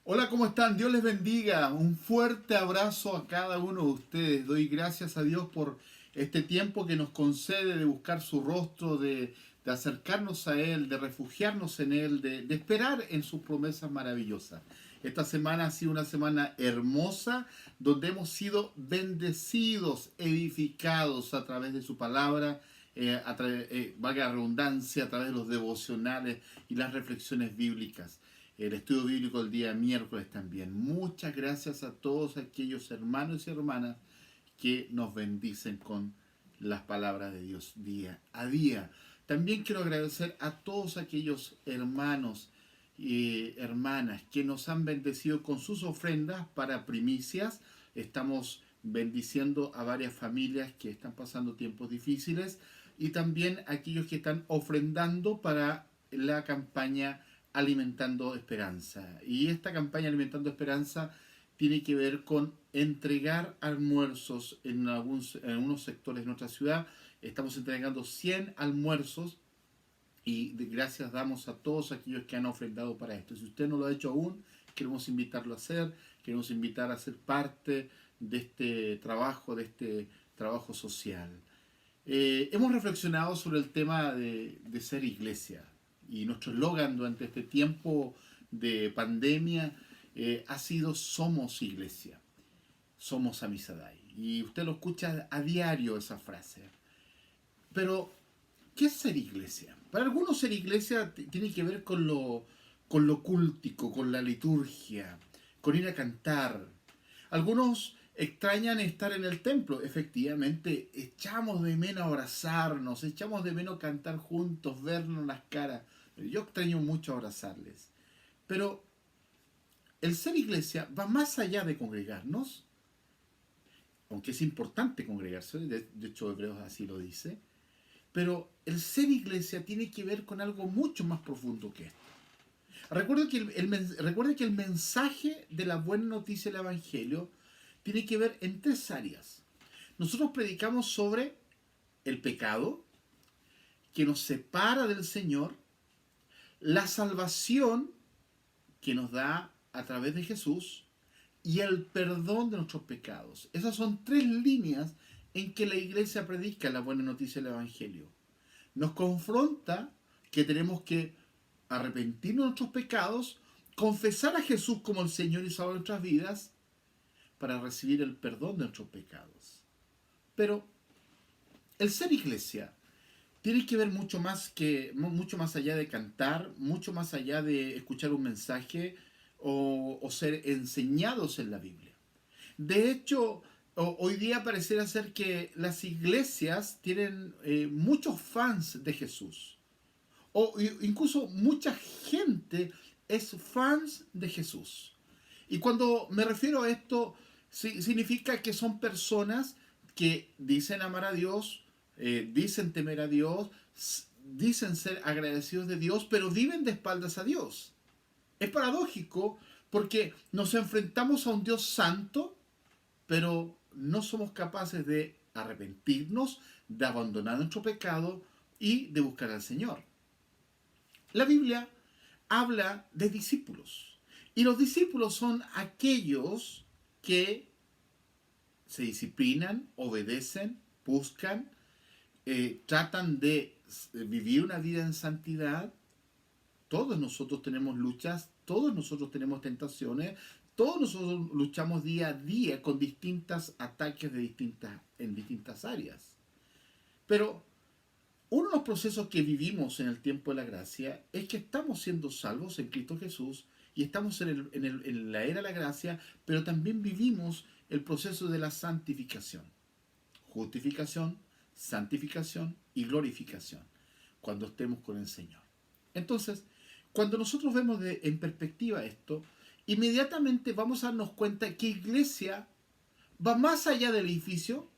Hola, ¿cómo están? Dios les bendiga. Un fuerte abrazo a cada uno de ustedes. Doy gracias a Dios por este tiempo que nos concede de buscar su rostro, de acercarnos a Él, de refugiarnos en Él, de esperar en sus promesas maravillosas. Esta semana ha sido una semana hermosa donde hemos sido bendecidos, edificados a través de su palabra, valga la redundancia, a través de los devocionales y las reflexiones bíblicas, el estudio bíblico el día miércoles también. Muchas gracias a todos aquellos hermanos y hermanas que nos bendicen con las palabras de Dios día a día. También quiero agradecer a todos aquellos hermanos y hermanas que nos han bendecido con sus ofrendas para primicias. Estamos bendiciendo a varias familias que están pasando tiempos difíciles y también a aquellos que están ofrendando para la campaña Alimentando Esperanza. Y esta campaña Alimentando Esperanza tiene que ver con entregar almuerzos en algunos sectores de nuestra ciudad. Estamos entregando 100 almuerzos y gracias damos a todos aquellos que han ofrendado para esto. Si usted no lo ha hecho aún, queremos invitarlo a hacer, queremos invitar a ser parte de este trabajo social. Hemos reflexionado sobre el tema de ser iglesia y nuestro eslogan durante este tiempo de pandemia ha sido Somos Iglesia, somos Amisadai. Y usted lo escucha a diario esa frase. Pero, ¿qué es ser iglesia? Para algunos ser iglesia tiene que ver con lo cúltico, con la liturgia, con ir a cantar. Algunos extrañan estar en el templo. Efectivamente, echamos de menos abrazarnos, echamos de menos cantar juntos, vernos las caras. Yo extraño mucho abrazarles. Pero el ser iglesia va más allá de congregarnos, aunque es importante congregarse, de hecho Hebreos así lo dice, pero el ser iglesia tiene que ver con algo mucho más profundo que esto. Recuerde que el mensaje de la buena noticia del Evangelio tiene que ver en tres áreas. Nosotros predicamos sobre el pecado que nos separa del Señor, la salvación que nos da a través de Jesús y el perdón de nuestros pecados. Esas son tres líneas en que la iglesia predica la buena noticia del Evangelio. Nos confronta que tenemos que arrepentirnos de nuestros pecados, confesar a Jesús como el Señor y Salvador de nuestras vidas para recibir el perdón de nuestros pecados. Pero el ser iglesia tiene que ver mucho más allá de cantar, mucho más allá de escuchar un mensaje o ser enseñados en la Biblia. De hecho, hoy día pareciera ser que las iglesias tienen muchos fans de Jesús. O incluso mucha gente es fans de Jesús. Y cuando me refiero a esto, significa que son personas que dicen amar a Dios, dicen temer a Dios, dicen ser agradecidos de Dios, pero viven de espaldas a Dios. Es paradójico porque nos enfrentamos a un Dios santo, pero no somos capaces de arrepentirnos, de abandonar nuestro pecado y de buscar al Señor. La Biblia habla de discípulos. Y los discípulos son aquellos que se disciplinan, obedecen, buscan, tratan de vivir una vida en santidad. Todos nosotros tenemos luchas, todos nosotros tenemos tentaciones, todos nosotros luchamos día a día con distintos ataques en distintas áreas. Pero uno de los procesos que vivimos en el tiempo de la gracia es que estamos siendo salvos en Cristo Jesús y estamos en la era de la gracia, pero también vivimos el proceso de la santificación. Justificación, santificación y glorificación cuando estemos con el Señor. Entonces, cuando nosotros vemos en perspectiva esto, inmediatamente vamos a darnos cuenta que iglesia va más allá del edificio,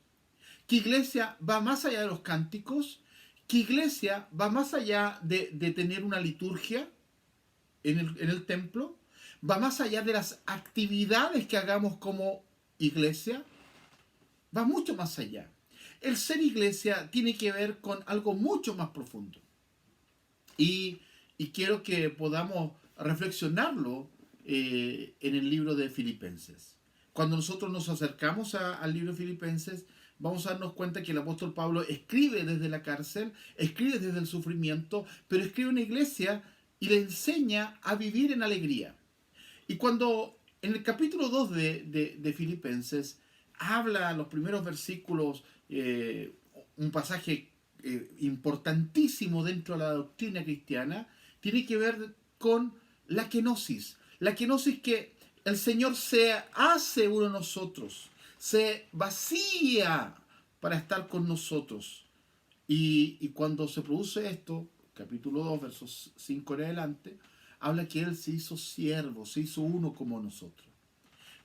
que iglesia va más allá de los cánticos, que iglesia va más allá de tener una liturgia en el templo, va más allá de las actividades que hagamos como iglesia, va mucho más allá. El ser iglesia tiene que ver con algo mucho más profundo. Y quiero que podamos reflexionarlo en el libro de Filipenses. Cuando nosotros nos acercamos al libro de Filipenses, vamos a darnos cuenta que el apóstol Pablo escribe desde la cárcel, escribe desde el sufrimiento, pero escribe una iglesia y le enseña a vivir en alegría. Y cuando en el capítulo 2 de Filipenses habla los primeros versículos, un pasaje importantísimo dentro de la doctrina cristiana, tiene que ver con la kenosis. La kenosis, que el Señor se hace uno de nosotros, se vacía para estar con nosotros. Y cuando se produce esto, capítulo 2, versos 5 en adelante, habla que Él se hizo siervo, se hizo uno como nosotros.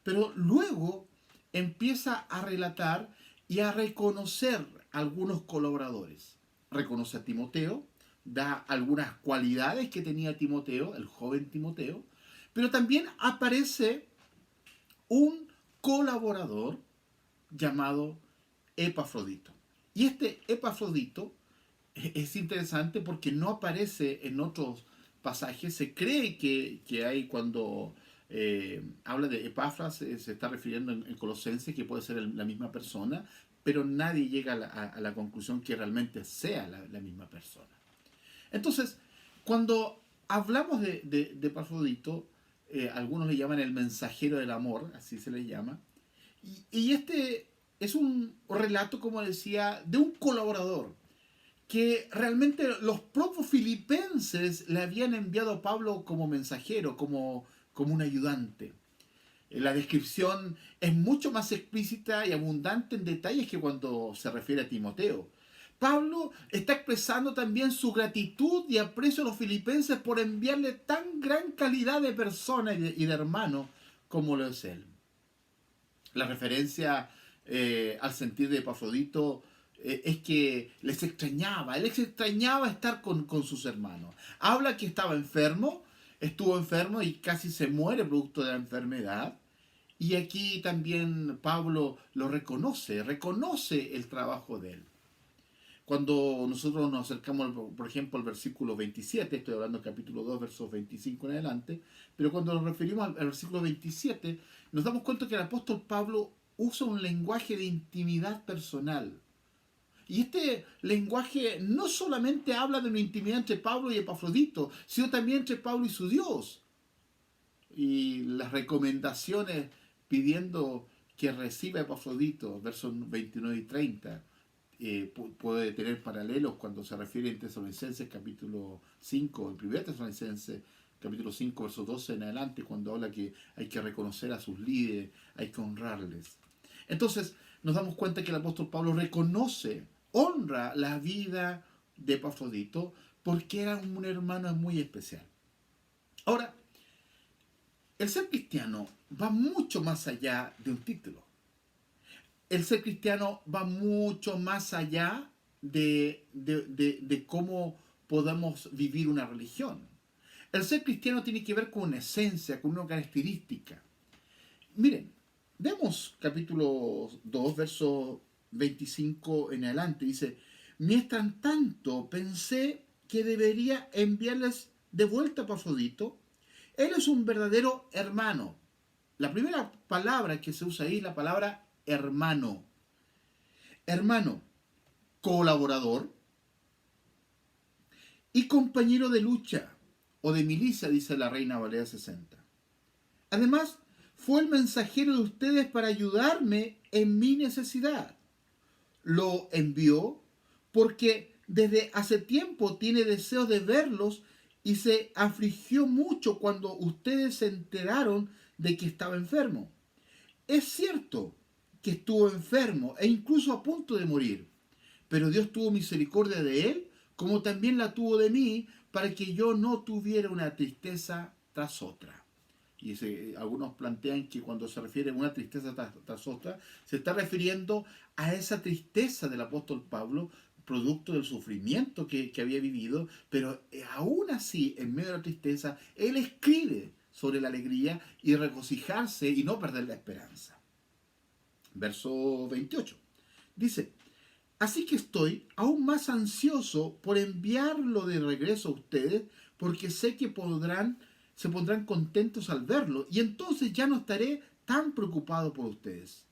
Pero luego empieza a relatar y a reconocer algunos colaboradores. Reconoce a Timoteo, da algunas cualidades que tenía Timoteo, el joven Timoteo, pero también aparece un colaborador llamado Epafrodito. Y este Epafrodito es interesante porque no aparece en otros pasajes. Se cree que hay cuando habla de Epafras, se está refiriendo en Colosenses, que puede ser la misma persona, pero nadie llega a la conclusión que realmente sea la misma persona. Entonces, cuando hablamos de Epafrodito, algunos le llaman el mensajero del amor, así se le llama, y este es un relato, como decía, de un colaborador que realmente los propios filipenses le habían enviado a Pablo como mensajero, como un ayudante. La descripción es mucho más explícita y abundante en detalles que cuando se refiere a Timoteo. Pablo está expresando también su gratitud y aprecio a los filipenses por enviarle tan gran calidad de persona y de hermano como lo es él. La referencia al sentir de Epafrodito es que les extrañaba, él les extrañaba estar con sus hermanos. Habla que estaba enfermo, estuvo enfermo y casi se muere producto de la enfermedad. Y aquí también Pablo lo reconoce el trabajo de él. Cuando nosotros nos acercamos, por ejemplo, al versículo 27, estoy hablando del capítulo 2, versos 25 en adelante, pero cuando nos referimos al versículo 27, nos damos cuenta que el apóstol Pablo usa un lenguaje de intimidad personal. Y este lenguaje no solamente habla de una intimidad entre Pablo y Epafrodito, sino también entre Pablo y su Dios. Y las recomendaciones pidiendo que reciba a Epafrodito, versos 29 y 30, puede tener paralelos cuando se refiere en Tesalonicenses capítulo 5, en 1 Tesalonicenses capítulo 5, verso 12 en adelante, cuando habla que hay que reconocer a sus líderes, hay que honrarles. Entonces nos damos cuenta que el apóstol Pablo honra la vida de Epafrodito porque era un hermano muy especial. Ahora, el ser cristiano va mucho más allá de un título. El ser cristiano va mucho más allá de cómo podamos vivir una religión. El ser cristiano tiene que ver con una esencia, con una característica. Miren, vemos capítulo 2, verso 25 en adelante. Dice, mientras tanto pensé que debería enviarles de vuelta a Epafrodito. Él es un verdadero hermano. La primera palabra que se usa ahí es la palabra hermano. Hermano, colaborador y compañero de lucha o de milicia, dice la Reina Valera 60. Además, fue el mensajero de ustedes para ayudarme en mi necesidad. Lo envió porque desde hace tiempo tiene deseo de verlos y se afligió mucho cuando ustedes se enteraron de que estaba enfermo. Es cierto que estuvo enfermo e incluso a punto de morir, pero Dios tuvo misericordia de él, como también la tuvo de mí, para que yo no tuviera una tristeza tras otra. Y algunos plantean que cuando se refiere a una tristeza tras otra, se está refiriendo a esa tristeza del apóstol Pablo, producto del sufrimiento que había vivido, pero aún así, en medio de la tristeza, él escribe sobre la alegría y regocijarse y no perder la esperanza. Verso 28. Dice, así que estoy aún más ansioso por enviarlo de regreso a ustedes, porque sé que se pondrán contentos al verlo y entonces ya no estaré tan preocupado por ustedes.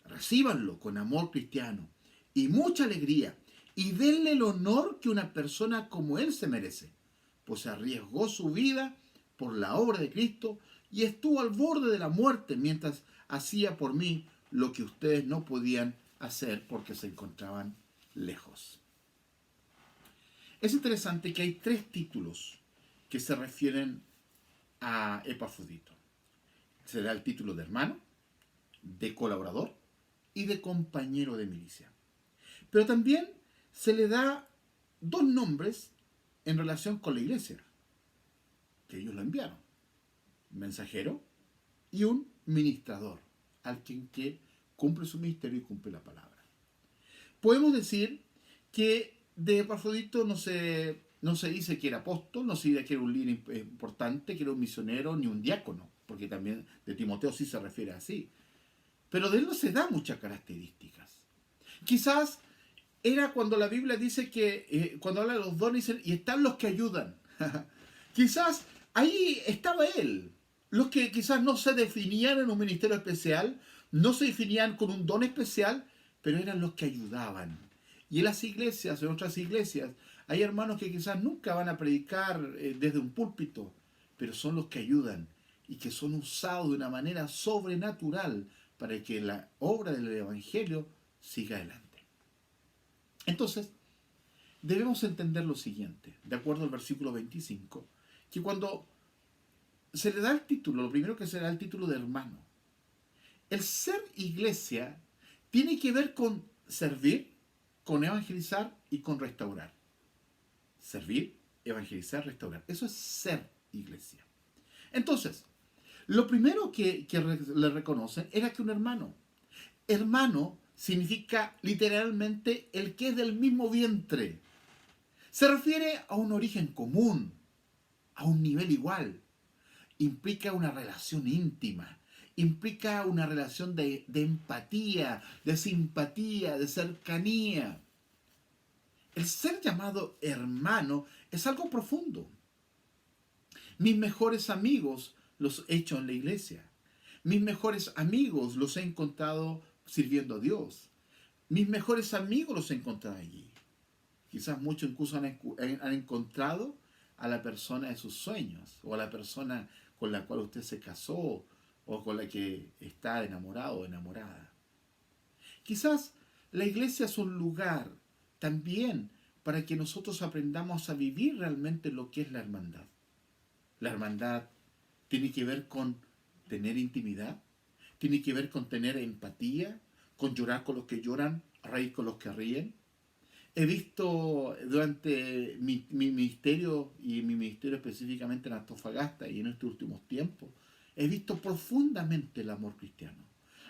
Recíbanlo con amor cristiano y mucha alegría y denle el honor que una persona como él se merece, pues arriesgó su vida por la obra de Cristo y estuvo al borde de la muerte mientras hacía por mí lo que ustedes no podían hacer porque se encontraban lejos. Es interesante que hay 3 títulos que se refieren a Epafrodito. Se da el título de hermano, de colaborador y de compañero de milicia. Pero también se le da 2 nombres en relación con la iglesia, que ellos lo enviaron. Un mensajero y un ministrador, alguien que cumple su ministerio y cumple la palabra. Podemos decir que de Epafrodito no se dice que era apóstol, no se dice que era un líder importante, que era un misionero, ni un diácono, porque también de Timoteo sí se refiere así. Pero de él no se da muchas características. Quizás era cuando la Biblia dice que, cuando habla de los dones, y están los que ayudan. Quizás ahí estaba él. Los que quizás no se definían en un ministerio especial, no se definían con un don especial, pero eran los que ayudaban. Y en las iglesias, en otras iglesias, hay hermanos que quizás nunca van a predicar desde un púlpito, pero son los que ayudan y que son usados de una manera sobrenatural para que la obra del Evangelio siga adelante. Entonces, debemos entender lo siguiente, de acuerdo al versículo 25, que cuando se le da el título, lo primero que se le da el título de hermano, el ser iglesia tiene que ver con servir, con evangelizar y con restaurar. Servir, evangelizar, restaurar. Eso es ser iglesia. Entonces, lo primero que le reconocen era que un hermano. Hermano significa literalmente el que es del mismo vientre. Se refiere a un origen común, a un nivel igual. Implica una relación íntima, implica una relación de empatía, de simpatía, de cercanía. El ser llamado hermano es algo profundo. Mis mejores amigos los he hecho en la iglesia. Mis mejores amigos los he encontrado sirviendo a Dios. Mis mejores amigos los he encontrado allí. Quizás muchos incluso han encontrado a la persona de sus sueños, o a la persona con la cual usted se casó, o con la que está enamorado o enamorada. Quizás la iglesia es un lugar también para que nosotros aprendamos a vivir realmente lo que es la hermandad. La hermandad tiene que ver con tener intimidad, tiene que ver con tener empatía, con llorar con los que lloran, reír con los que ríen. He visto durante mi ministerio, y mi ministerio específicamente en Antofagasta y en estos últimos tiempos, he visto profundamente el amor cristiano.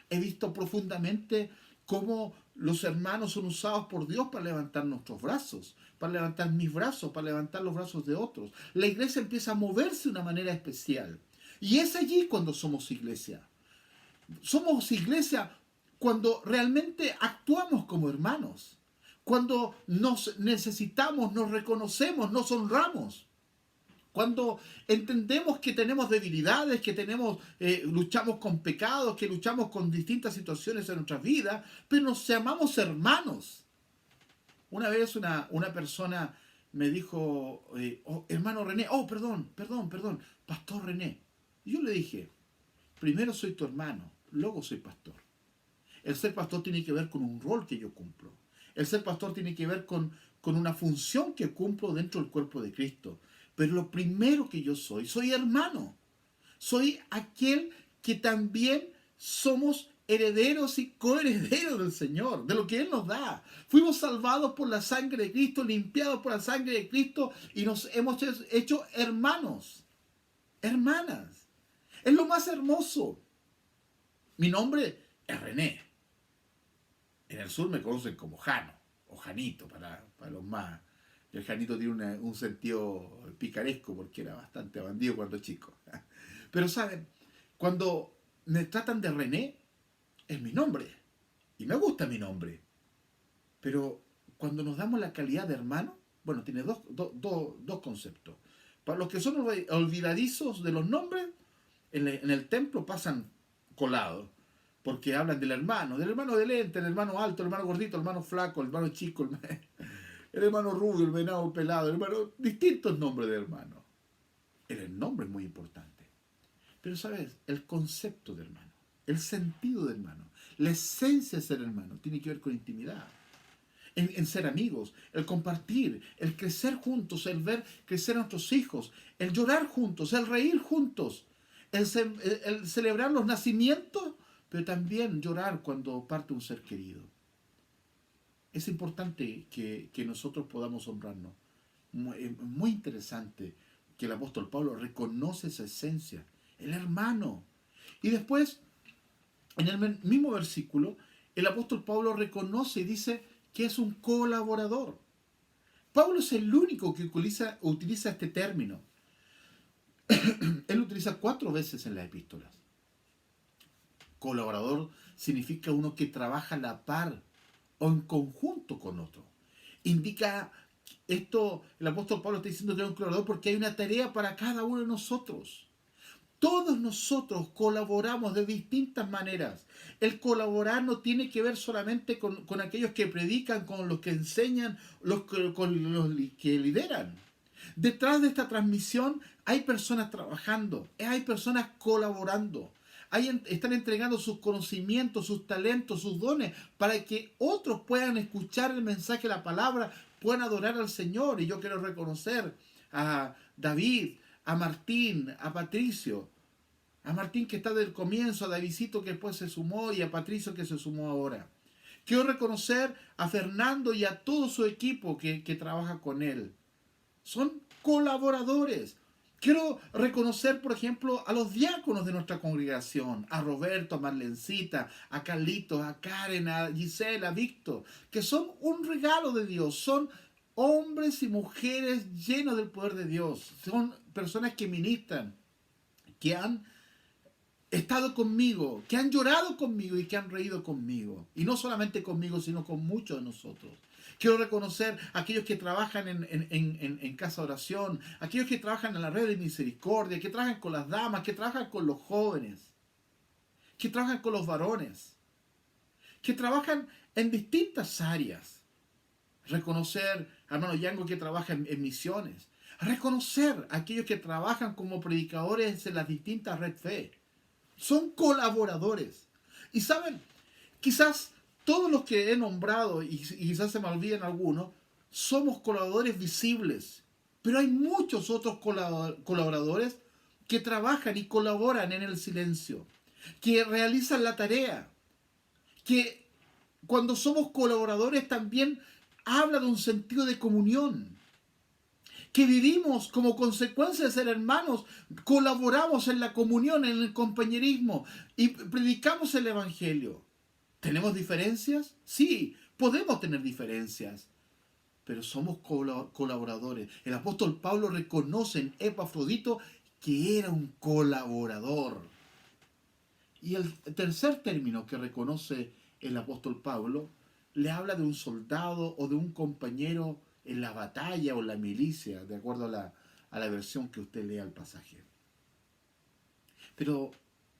He visto profundamente cómo los hermanos son usados por Dios para levantar nuestros brazos, para levantar mis brazos, para levantar los brazos de otros. La iglesia empieza a moverse de una manera especial. Y es allí cuando somos iglesia. Somos iglesia cuando realmente actuamos como hermanos. Cuando nos necesitamos, nos reconocemos, nos honramos. Cuando entendemos que tenemos debilidades, que luchamos con pecados, que luchamos con distintas situaciones en nuestras vidas, pero nos llamamos hermanos. Una vez una persona me dijo, oh, hermano René, oh, perdón, pastor René. Y yo le dije, primero soy tu hermano, luego soy pastor. El ser pastor tiene que ver con un rol que yo cumplo. El ser pastor tiene que ver con una función que cumplo dentro del cuerpo de Cristo. Pero lo primero que yo soy hermano. Soy aquel que también somos herederos y coherederos del Señor, de lo que Él nos da. Fuimos salvados por la sangre de Cristo, limpiados por la sangre de Cristo y nos hemos hecho hermanos, hermanas. Es lo más hermoso. Mi nombre es René. En el sur me conocen como Jano, o Janito, para los más. El Janito tiene un sentido picaresco porque era bastante bandido cuando chico. Pero saben, cuando me tratan de René, es mi nombre. Y me gusta mi nombre. Pero cuando nos damos la calidad de hermano, bueno, tiene dos conceptos. Para los que son olvidadizos de los nombres, en el templo pasan colados, porque hablan del hermano de lente, el hermano alto, el hermano gordito, el hermano flaco, el hermano chico, el hermano rubio, el venado pelado, el hermano, distintos nombres de hermano. El nombre es muy importante. Pero sabes, el concepto de hermano, el sentido de hermano, la esencia de ser hermano, tiene que ver con intimidad. En ser amigos, el compartir, el crecer juntos, el ver crecer a nuestros hijos, el llorar juntos, el reír juntos, el celebrar los nacimientos, pero también llorar cuando parte un ser querido. Es importante que nosotros podamos honrarnos. Muy interesante que el apóstol Pablo reconoce esa esencia, el hermano. Y después, en el mismo versículo, el apóstol Pablo reconoce y dice que es un colaborador. Pablo es el único que utiliza este término. Él lo utiliza 4 veces en las epístolas. Colaborador significa uno que trabaja a la par o en conjunto con otro. Indica esto, el apóstol Pablo está diciendo que es un colaborador porque hay una tarea para cada uno de nosotros. Todos nosotros colaboramos de distintas maneras. El colaborar no tiene que ver solamente con aquellos que predican, con los que enseñan, con los que lideran. Detrás de esta transmisión hay personas trabajando, hay personas colaborando. Están entregando sus conocimientos, sus talentos, sus dones, para que otros puedan escuchar el mensaje, la palabra, puedan adorar al Señor. Y yo quiero reconocer a David, a Martín, a Patricio. A Martín que está del comienzo, a Davidcito que después se sumó y a Patricio que se sumó ahora. Quiero reconocer a Fernando y a todo su equipo que trabaja con él. Son colaboradores. Quiero reconocer, por ejemplo, a los diáconos de nuestra congregación, a Roberto, a Marlencita, a Carlitos, a Karen, a Gisela, a Víctor, que son un regalo de Dios, son hombres y mujeres llenos del poder de Dios, son personas que ministran, que han estado conmigo, que han llorado conmigo y que han reído conmigo. Y no solamente conmigo, sino con muchos de nosotros. Quiero reconocer a aquellos que trabajan en casa de oración, aquellos que trabajan en la red de misericordia, que trabajan con las damas, que trabajan con los jóvenes, que trabajan con los varones, que trabajan en distintas áreas. Reconocer a hermano Yango que trabaja en misiones. Reconocer a aquellos que trabajan como predicadores en las distintas red fe. Son colaboradores. Y saben, quizás todos los que he nombrado, y quizás se me olviden algunos, somos colaboradores visibles. Pero hay muchos otros colaboradores que trabajan y colaboran en el silencio, que realizan la tarea, que cuando somos colaboradores también habla de un sentido de comunión, que vivimos como consecuencia de ser hermanos, colaboramos en la comunión, en el compañerismo y predicamos el Evangelio. ¿Tenemos diferencias? Sí, podemos tener diferencias, pero somos colaboradores. El apóstol Pablo reconoce en Epafrodito que era un colaborador. Y el tercer término que reconoce el apóstol Pablo le habla de un soldado o de un compañero en la batalla o en la milicia, de acuerdo a la versión que usted lea el pasaje. Pero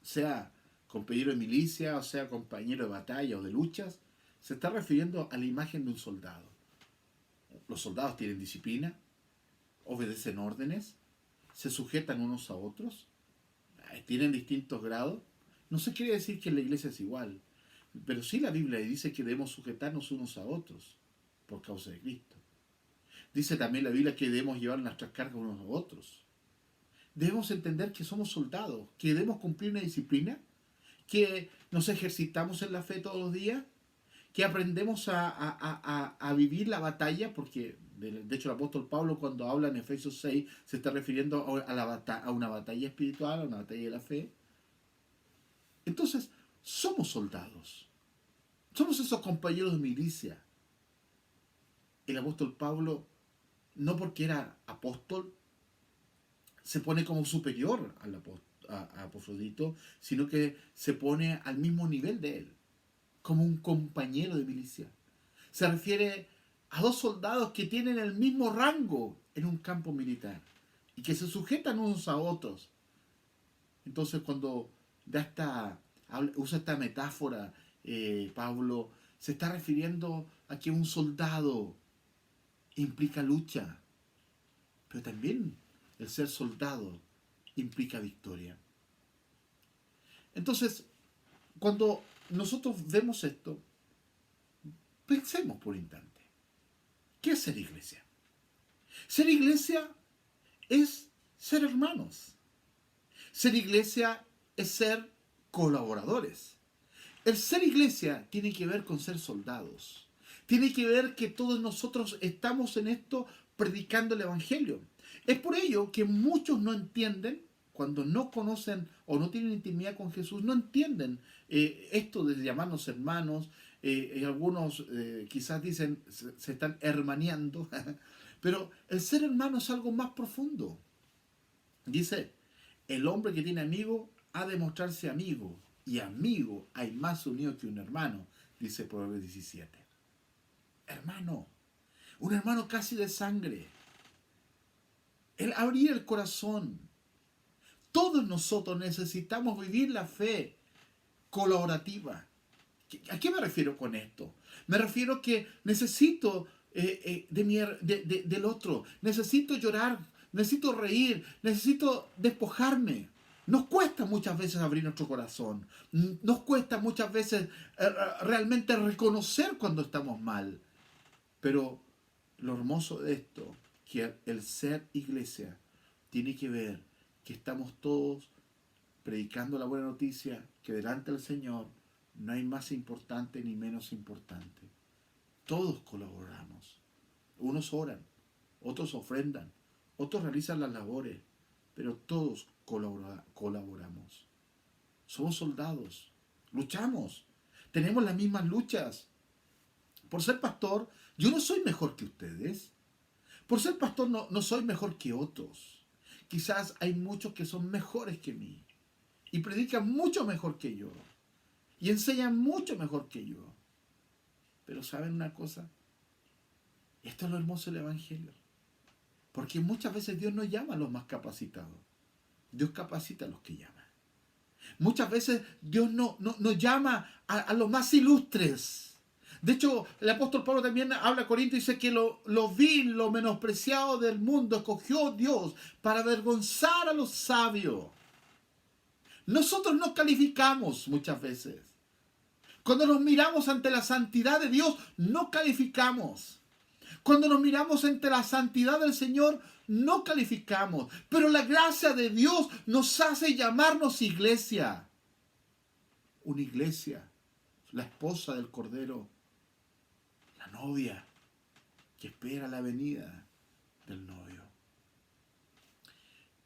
sea compañero de milicia, o sea compañero de batalla o de luchas, se está refiriendo a la imagen de un soldado. Los soldados tienen disciplina, obedecen órdenes, se sujetan unos a otros, tienen distintos grados. No se quiere decir que en la iglesia es igual, pero sí la Biblia dice que debemos sujetarnos unos a otros por causa de Cristo. Dice también la Biblia que debemos llevar nuestras cargas unos a otros. Debemos entender que somos soldados, que debemos cumplir una disciplina, que nos ejercitamos en la fe todos los días, que aprendemos a vivir la batalla, porque de hecho el apóstol Pablo cuando habla en Efesios 6 se está refiriendo a una batalla espiritual, a una batalla de la fe. Entonces, somos soldados. Somos esos compañeros de milicia. El apóstol Pablo, no porque era apóstol, se pone como superior a Epafrodito, sino que se pone al mismo nivel de él, como un compañero de milicia. Se refiere a dos soldados que tienen el mismo rango en un campo militar. y que se sujetan unos a otros. Entonces cuando usa esta metáfora, Pablo se está refiriendo a que un soldado implica lucha, pero también el ser soldado implica victoria. Entonces, cuando nosotros vemos esto, pensemos por un instante, ¿qué es ser iglesia? Ser iglesia es ser hermanos. Ser iglesia es ser colaboradores. El ser iglesia tiene que ver con ser soldados. Tiene que ver que todos nosotros estamos en esto predicando el Evangelio. Es por ello que muchos no entienden, cuando no conocen o no tienen intimidad con Jesús, no entienden esto de llamarnos hermanos. Y algunos quizás dicen, se están hermaneando, pero el ser hermano es algo más profundo. Dice, el hombre que tiene amigo ha de mostrarse amigo, y amigo hay más unido que un hermano, dice Proverbios 17. Hermano, un hermano casi de sangre. El abrir el corazón. Todos nosotros necesitamos vivir la fe colaborativa. ¿A qué me refiero con esto? Me refiero que necesito del otro, necesito llorar, necesito reír, necesito despojarme. Nos cuesta muchas veces abrir nuestro corazón, nos cuesta muchas veces realmente reconocer cuando estamos mal. Pero lo hermoso de esto, que el ser iglesia tiene que ver que estamos todos predicando la buena noticia, que delante del Señor no hay más importante ni menos importante. Todos colaboramos. Unos oran, otros ofrendan, otros realizan las labores, pero todos colaboramos. Somos soldados, luchamos, tenemos las mismas luchas. Por ser pastor, yo no soy mejor que ustedes. Por ser pastor no soy mejor que otros. Quizás hay muchos que son mejores que mí y predican mucho mejor que yo y enseñan mucho mejor que yo. Pero ¿saben una cosa? Esto es lo hermoso del Evangelio. Porque muchas veces Dios no llama a los más capacitados. Dios capacita a los que llama. Muchas veces Dios no llama a los más ilustres. De hecho, el apóstol Pablo también habla a Corinto y dice que lo vil, lo menospreciado del mundo escogió Dios para avergonzar a los sabios. Nosotros nos calificamos muchas veces. Cuando nos miramos ante la santidad de Dios, no calificamos. Cuando nos miramos ante la santidad del Señor, no calificamos. Pero la gracia de Dios nos hace llamarnos iglesia. Una iglesia, la esposa del Cordero, la novia que espera la venida del novio.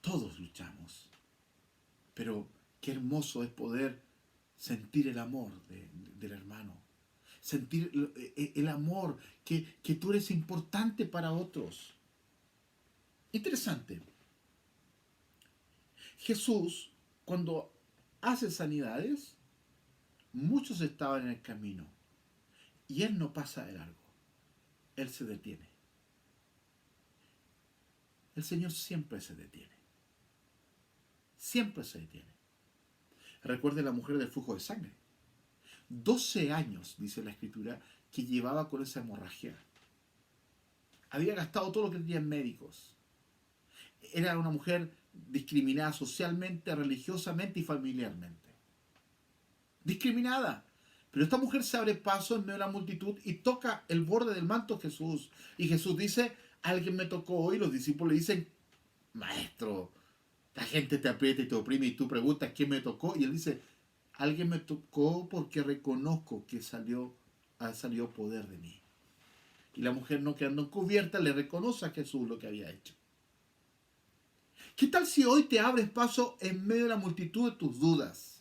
Todos luchamos. Pero qué hermoso es poder sentir el amor del hermano. Sentir el amor que tú eres importante para otros. Interesante. Jesús, cuando hace sanidades, muchos estaban en el camino. Y Él no pasa de largo. Él se detiene. El Señor siempre se detiene. Siempre se detiene. Recuerde la mujer del flujo de sangre. 12 años, dice la Escritura, que llevaba con esa hemorragia. Había gastado todo lo que tenía en médicos. Era una mujer discriminada socialmente, religiosamente y familiarmente. Discriminada. Pero esta mujer se abre paso en medio de la multitud y toca el borde del manto de Jesús. Y Jesús dice, alguien me tocó hoy. Los discípulos le dicen, maestro, la gente te aprieta y te oprime y tú preguntas quién me tocó. Y él dice, alguien me tocó porque reconozco que ha salido poder de mí. Y la mujer, no quedando encubierta, le reconoce a Jesús lo que había hecho. ¿Qué tal si hoy te abres paso en medio de la multitud de tus dudas?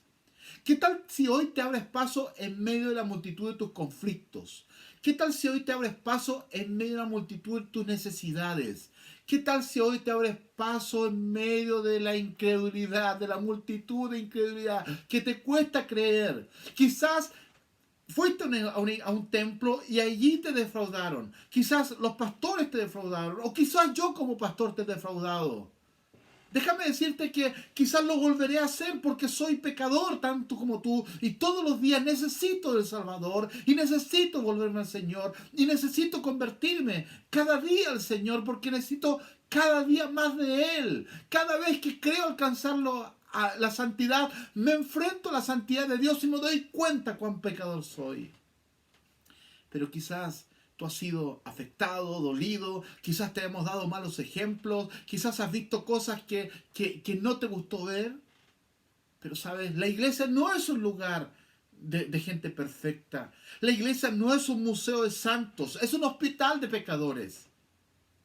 ¿Qué tal si hoy te abres paso en medio de la multitud de tus conflictos? ¿Qué tal si hoy te abres paso en medio de la multitud de tus necesidades? ¿Qué tal si hoy te abres paso en medio de la incredulidad, de la multitud de incredulidad que te cuesta creer? Quizás fuiste a un templo y allí te defraudaron. Quizás los pastores te defraudaron. O quizás yo como pastor te he defraudado. Déjame decirte que quizás lo volveré a hacer porque soy pecador tanto como tú y todos los días necesito del Salvador y necesito volverme al Señor y necesito convertirme cada día al Señor porque necesito cada día más de Él. Cada vez que creo alcanzarlo a la santidad, me enfrento a la santidad de Dios y me doy cuenta cuán pecador soy. Pero quizás tú has sido afectado, dolido, quizás te hemos dado malos ejemplos, quizás has visto cosas que no te gustó ver. Pero sabes, la iglesia no es un lugar de gente perfecta. La iglesia no es un museo de santos, es un hospital de pecadores.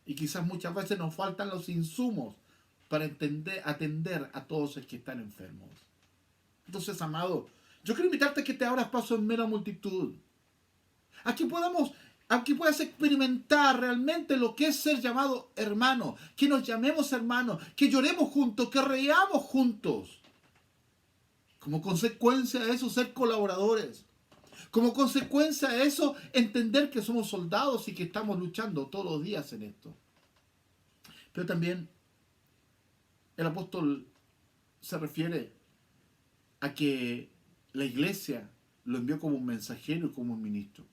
Y quizás muchas veces nos faltan los insumos para atender a todos los que están enfermos. Entonces, amado, yo quiero invitarte a que te abras paso en mera multitud. Aquí puedas experimentar realmente lo que es ser llamado hermano, que nos llamemos hermanos, que lloremos juntos, que reamos juntos. Como consecuencia de eso, ser colaboradores. Como consecuencia de eso, entender que somos soldados y que estamos luchando todos los días en esto. Pero también el apóstol se refiere a que la iglesia lo envió como un mensajero y como un ministro.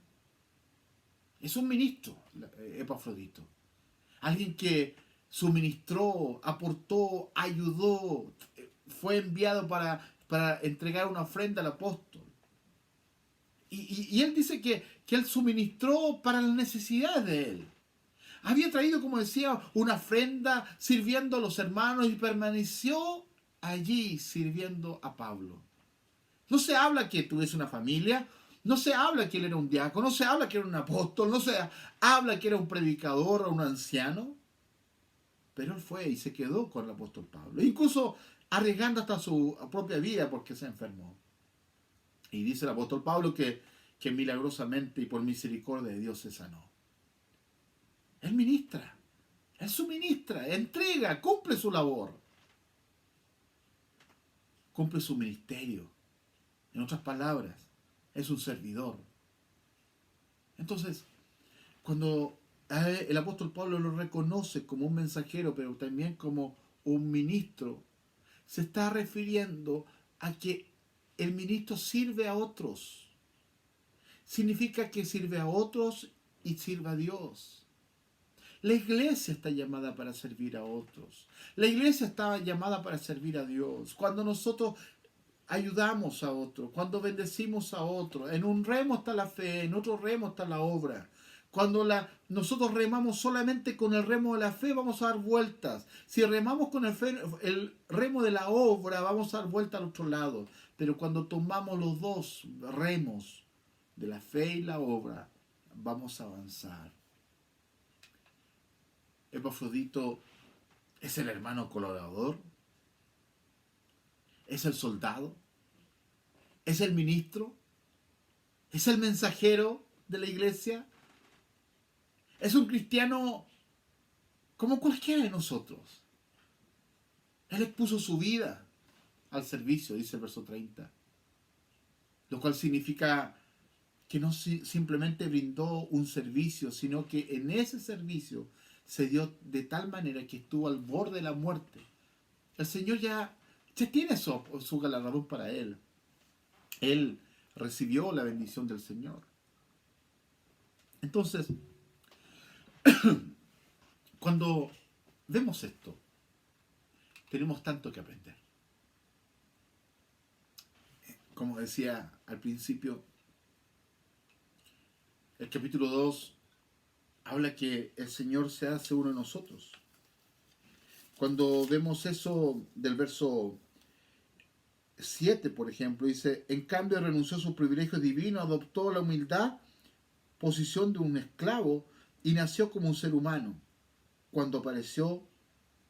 Es un ministro, Epafrodito. Alguien que suministró, aportó, ayudó, fue enviado para entregar una ofrenda al apóstol. Y él dice que él suministró para las necesidades de él. Había traído, como decía, una ofrenda sirviendo a los hermanos y permaneció allí sirviendo a Pablo. No se habla que tuviese una familia, no se habla que él era un diácono, no se habla que era un apóstol, no se habla que era un predicador o un anciano. Pero él fue y se quedó con el apóstol Pablo, incluso arriesgando hasta su propia vida porque se enfermó. Y dice el apóstol Pablo que milagrosamente y por misericordia de Dios se sanó. Él ministra, él suministra, entrega, cumple su labor, cumple su ministerio. En otras palabras, es un servidor. Entonces, cuando el apóstol Pablo lo reconoce como un mensajero, pero también como un ministro, se está refiriendo a que el ministro sirve a otros. Significa que sirve a otros y sirve a Dios. La iglesia está llamada para servir a otros. La iglesia está llamada para servir a Dios. Cuando nosotros ayudamos a otro, cuando bendecimos a otro, en un remo está la fe, en otro remo está la obra. Cuando nosotros remamos solamente con el remo de la fe, vamos a dar vueltas. Si remamos con el remo de la obra, vamos a dar vueltas al otro lado. Pero cuando tomamos los dos remos de la fe y la obra, vamos a avanzar. Epafrodito es el hermano colaborador, es el soldado, es el ministro, es el mensajero de la iglesia, es un cristiano como cualquiera de nosotros. Él expuso su vida al servicio, dice el verso 30, lo cual significa que no simplemente brindó un servicio, sino que en ese servicio se dio de tal manera que estuvo al borde de la muerte. El Señor ya tiene su galardón para él. Él recibió la bendición del Señor. Entonces, cuando vemos esto, tenemos tanto que aprender. Como decía al principio, el capítulo 2 habla que el Señor se hace uno de nosotros. Cuando vemos eso del verso 7, por ejemplo, dice, en cambio renunció a sus privilegios divinos, adoptó la humildad, posición de un esclavo y nació como un ser humano. Cuando apareció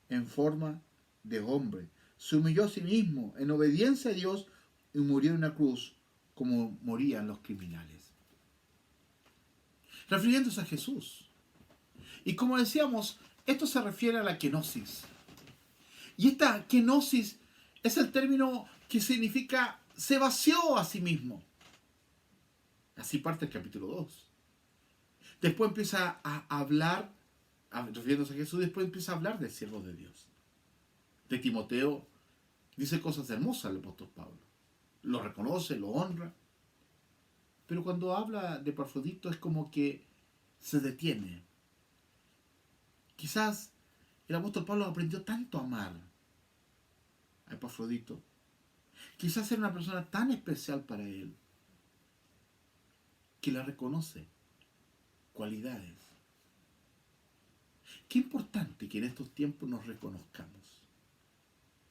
en forma de hombre, se humilló a sí mismo en obediencia a Dios y murió en una cruz como morían los criminales. Refiriéndose a Jesús. Y como decíamos, esto se refiere a la kenosis. Y esta kenosis es el término que significa se vació a sí mismo. Así parte el capítulo 2. Después empieza a hablar, refiriéndose a Jesús, después empieza a hablar de siervos de Dios. de Timoteo, dice cosas hermosas el apóstol Pablo. Lo reconoce, lo honra. Pero cuando habla de Epafrodito es como que se detiene. Quizás el apóstol Pablo aprendió tanto a amar a Epafrodito. Quizás era una persona tan especial para él que le reconoce cualidades. Qué importante que en estos tiempos nos reconozcamos.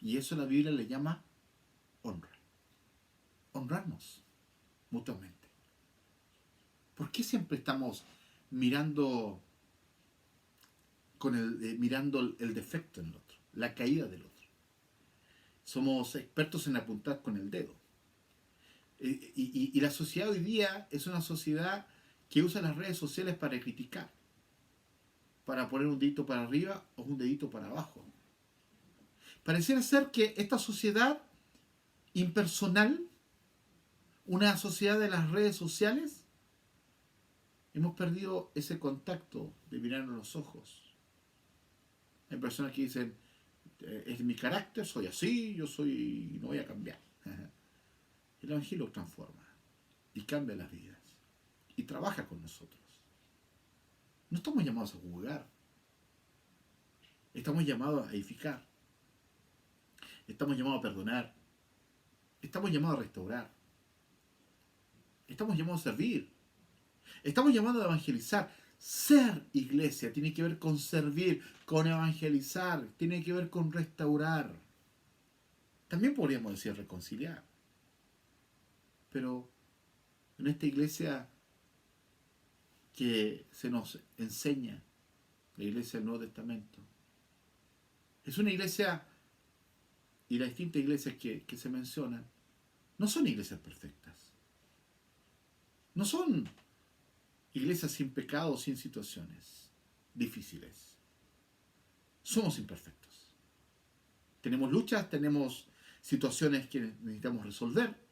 Y eso la Biblia le llama honra. Honrarnos mutuamente. ¿Por qué siempre estamos mirando mirando el defecto en el otro, la caída del otro? Somos expertos en apuntar con el dedo. Y la sociedad hoy día es una sociedad que usa las redes sociales para criticar, para poner un dedito para arriba o un dedito para abajo. Pareciera ser que esta sociedad impersonal, una sociedad de las redes sociales, hemos perdido ese contacto de mirarnos a los ojos. Hay personas que dicen, es mi carácter, soy así, yo soy y no voy a cambiar. El Evangelio transforma y cambia las vidas y trabaja con nosotros. No estamos llamados a juzgar, estamos llamados a edificar, estamos llamados a perdonar, estamos llamados a restaurar, estamos llamados a servir, estamos llamados a evangelizar. Ser iglesia tiene que ver con servir, con evangelizar, tiene que ver con restaurar. También podríamos decir reconciliar. Pero en esta iglesia que se nos enseña, la iglesia del Nuevo Testamento, es una iglesia, y las distintas iglesias que se mencionan, no son iglesias perfectas. No son iglesias sin pecado, sin situaciones difíciles. Somos imperfectos. Tenemos luchas, tenemos situaciones que necesitamos resolver,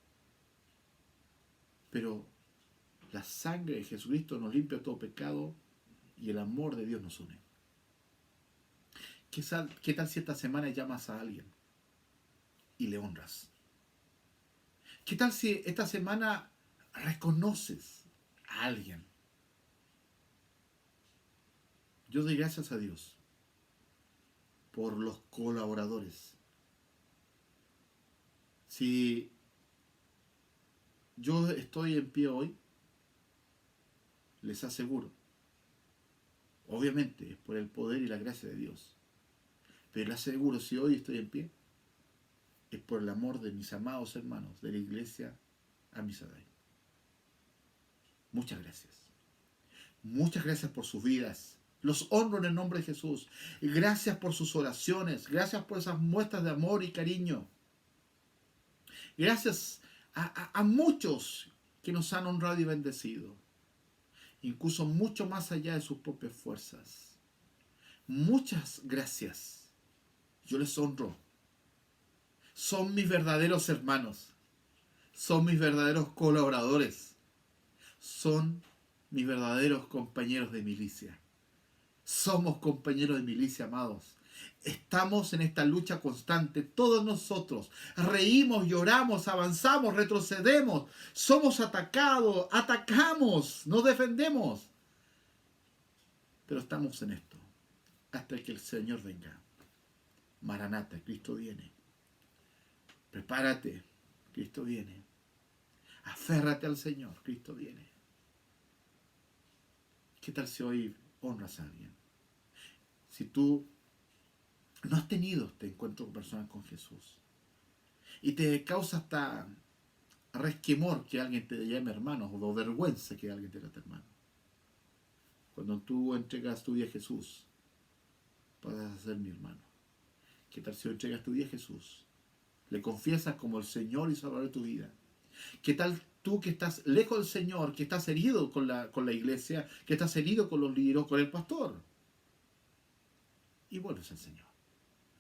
pero la sangre de Jesucristo nos limpia todo pecado y el amor de Dios nos une. ¿Qué tal si esta semana llamas a alguien y le honras? ¿Qué tal si esta semana reconoces a alguien? Yo doy gracias a Dios por los colaboradores. Si yo estoy en pie hoy, les aseguro, obviamente es por el poder y la gracia de Dios, pero les aseguro, si hoy estoy en pie, es por el amor de mis amados hermanos de la iglesia Amisadai. Muchas gracias. Muchas gracias por sus vidas. Los honro en el nombre de Jesús. Gracias por sus oraciones. Gracias por esas muestras de amor y cariño. Gracias a muchos que nos han honrado y bendecido. Incluso mucho más allá de sus propias fuerzas. Muchas gracias. Yo les honro. Son mis verdaderos hermanos. Son mis verdaderos colaboradores. Son mis verdaderos compañeros de milicia. Somos compañeros de milicia, amados. Estamos en esta lucha constante, todos nosotros. Reímos, lloramos, avanzamos, retrocedemos. Somos atacados, atacamos, nos defendemos. Pero estamos en esto hasta que el Señor venga. Maranata, Cristo viene. Prepárate, Cristo viene. Aférrate al Señor, Cristo viene. ¿Qué tal si hoy honras a alguien? Si tú no has tenido este encuentro personal con Jesús y te causa hasta resquemor que alguien te llame hermano o vergüenza que alguien te trate hermano, cuando tú entregas tu vida a Jesús, pasas a ser mi hermano. ¿Qué tal si hoy entregas tu vida a Jesús? Le confiesas como el Señor y Salvador de tu vida. ¿Qué tal tú que estás lejos del Señor, que estás herido con la iglesia, que estás herido con los líderes, con el pastor? Y vuelves al Señor.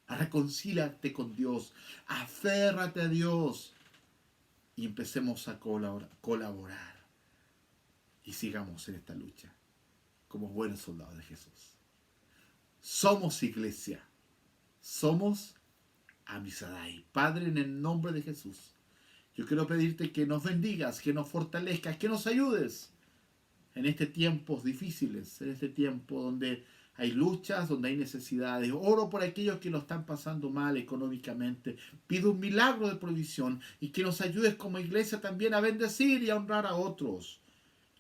Reconcílate con Dios. Aférrate a Dios. Y empecemos a colaborar. Y sigamos en esta lucha como buenos soldados de Jesús. Somos iglesia. Somos Amisadai. Padre, en el nombre de Jesús, yo quiero pedirte que nos bendigas, que nos fortalezcas, que nos ayudes en estos tiempos difíciles, en este tiempo donde hay luchas, donde hay necesidades. Oro por aquellos que lo están pasando mal económicamente. Pido un milagro de provisión y que nos ayudes como iglesia también a bendecir y a honrar a otros.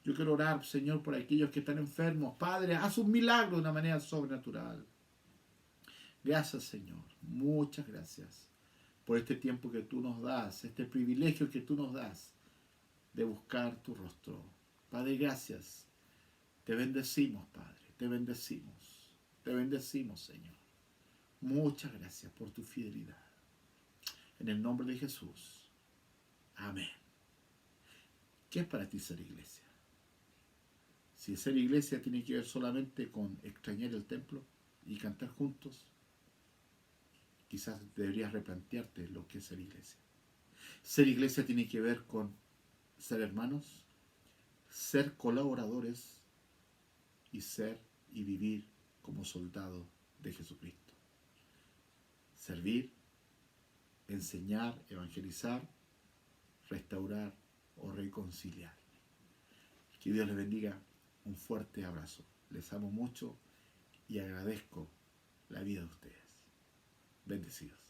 Yo quiero orar, Señor, por aquellos que están enfermos. Padre, haz un milagro de una manera sobrenatural. Gracias, Señor. Muchas gracias por este tiempo que tú nos das, este privilegio que tú nos das de buscar tu rostro. Padre, gracias. Te bendecimos, Padre. Te bendecimos. Te bendecimos, Señor. Muchas gracias por tu fidelidad. En el nombre de Jesús. Amén. ¿Qué es para ti ser iglesia? Si ser iglesia tiene que ver solamente con extrañar el templo y cantar juntos, quizás deberías replantearte lo que es ser iglesia. Ser iglesia tiene que ver con ser hermanos, ser colaboradores y ser y vivir como soldado de Jesucristo. Servir, enseñar, evangelizar, restaurar o reconciliar. Que Dios les bendiga. Un fuerte abrazo. Les amo mucho y agradezco la vida de ustedes. Bendecidos.